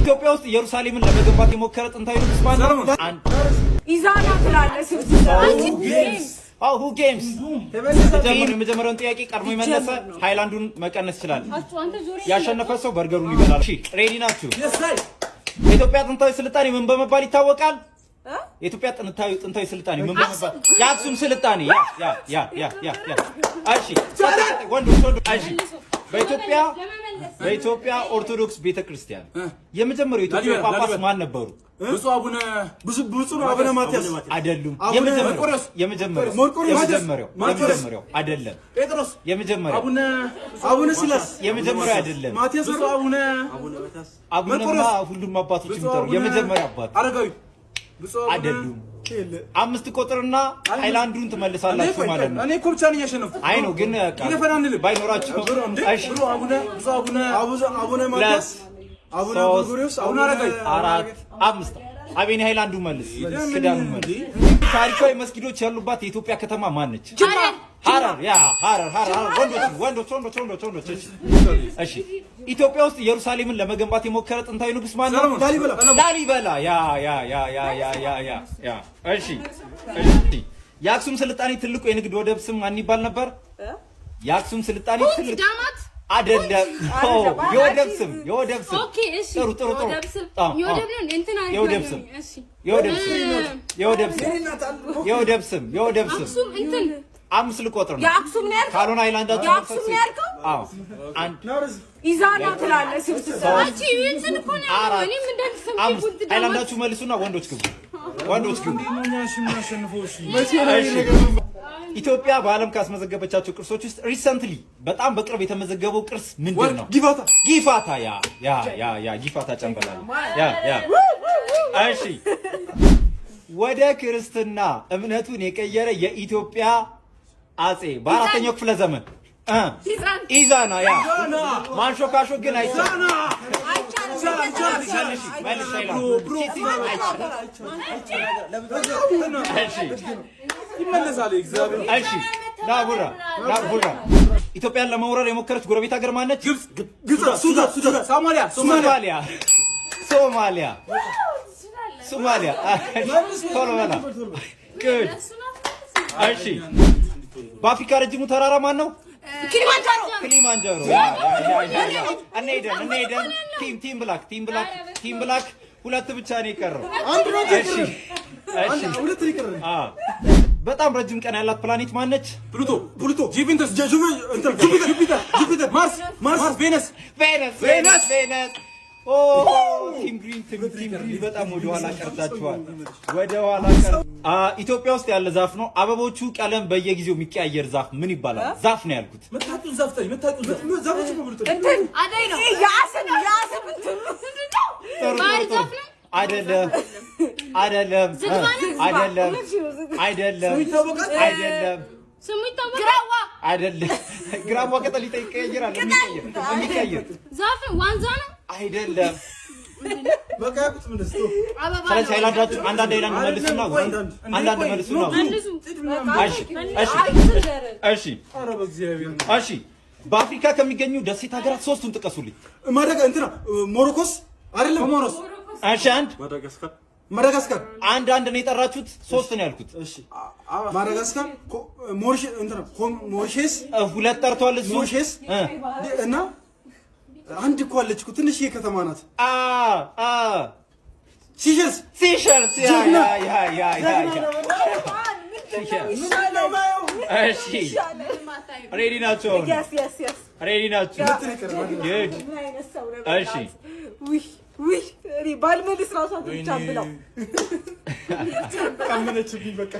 ኢትዮጵያ ውስጥ ኢየሩሳሌምን ለመገንባት የሞከረ ጥንታዊ ንጉስ ማን ነው? ኢዛና ትላለህ። who games? የመጀመሪያውን ጥያቄ ቀድሞ የመለሰ ሃይላንዱን መቀነስ ይችላል። ያሸነፈ ሰው በርገሩን ይበላል። እሺ ሬዲ ናችሁ? የኢትዮጵያ ጥንታዊ ስልጣኔ ምን በመባል ይታወቃል? የኢትዮጵያ ጥንታዊ ስልጣኔ ምን በመባል? የአክሱም ስልጣኔ። ያ እሺ ወንዶች እሺ በኢትዮጵያ ኦርቶዶክስ ቤተክርስቲያን የመጀመሪያው የኢትዮጵያ ጳጳስ ማን ነበሩ? ብፁዕ አቡነ ማትያስ አይደሉም። የመጀመሪያው አይደለም። ጴጥሮስ የመጀመሪያው አቡነ ሲላስ የመጀመሪያው አይደለም። ማትያስ አቡነማ ሁሉም አባቶች ይምጠሩ። የመጀመሪያው አባት አረጋዊ አይደሉም። አምስት ቁጥርና ሃይላንዱን ትመልሳላችሁ ማለት ነው። እኔ እኮ ብቻ ነኝ ያሸነፍኩት። አይ ነው ግን ባይኖራችሁ እሺ አቡነ ማትያስ አቡነ ጎርጎርዮስ አቡነ አረጋዊ አራት አምስት አቤኔ ሃይላንዱ መልስ ክዳኑ መልስ። ታሪካዊ መስጊዶች ያሉባት የኢትዮጵያ ከተማ ማን ነች? ሐረር። ያ ሐረር ወንዶች። እሺ ኢትዮጵያ ውስጥ ኢየሩሳሌምን ለመገንባት የሞከረ ጥንታዊ ንጉስ ማን ነው? ላሊበላ። ያ እሺ የአክሱም ስልጣኔ ትልቁ የንግድ ወደብ ስም ማን ይባል ነበር? የአክሱም ስልጣኔ ትልቁ አይደለም። የወደብ ስም ኦኬ እሺ ጥሩ የወደብ ስም አክሱም እንትን አምስት ልቆጥር ነው። የአክሱም ነው ያልከው? ካልሆነ ሃይላንዳችሁ የአክሱም ነው ያልከው? አዎ አንድ ኢዛና ትላለህ። አንቺ እንትን እኮ ነው ያለው። እኔም እንደልሰም ይቡት ሃይላንዳችሁ መልሱና ወንዶች ግቡ። ኢትዮጵያ በዓለም ካስመዘገበቻቸው ቅርሶች ውስጥ ሪሰንትሊ በጣም በቅርብ የተመዘገበው ቅርስ ምንድን ነው? ጊፋታ። ያ ጊፋታ ጨምበላል። ያ እሺ ወደ ክርስትና እምነቱን የቀየረ የኢትዮጵያ አጼ በአራተኛው ክፍለ ዘመን ኢዛና። ያ ማንሾካሾ ግን አይቻልም። ናቡራ ኢትዮጵያን ለመውረር የሞከረች ጎረቤት ሀገር ማነች? ሶማሊያ። እሺ በአፍሪካ ረጅሙ ተራራ ማን ነው? ኪሊማንጃሮ። እንሄደን ቲም ብላክ ሁለት ብቻ ነው የቀረው። በጣም ረጅም ቀን ያላት ፕላኔት ማነች? ፕሉቶ፣ ጁፒተር፣ ማርስ፣ ቬነስ። ቲም ግሪን በጣም ወደ ኋላ ቀርታችኋል። ኢትዮጵያ ውስጥ ያለ ዛፍ ነው። አበቦቹ ቀለም በየጊዜው የሚቀያየር ዛፍ ምን ይባላል? ዛፍ ነው ያልኩት። አይደለም። ስሙ ይታወቃል። አይደለም። ግራዋ ቅጠል ይቀያየራል። የሚቀያየር ዛፍ ዋንዛ ነው። አይደለም። ስለዚህ ሃይላንዳችሁ አንዳንድ ሃይላንድ መልሱና እሺ በአፍሪካ ከሚገኙ ደሴት ሀገራት ሶስቱን ጥቀሱልኝ። ሞሮኮስ አይደለም። እሺ ማዳጋስካር። አንድ ነው የጠራችሁት፣ ሶስት ነው ያልኩት። እሺ ማዳጋስካር፣ ሞሪሼስ ሁለት ጠርቷል እሱ። ሞሪሼስ እና አንድ እኮ አለች እኮ ትንሽዬ ከተማ ናት። ሲሸልስ። ያ እሺ ሬዲ ናቸው? እሺ ባልመልስ ራሷ ብቻ ብለው ካመነችብኝ በቃ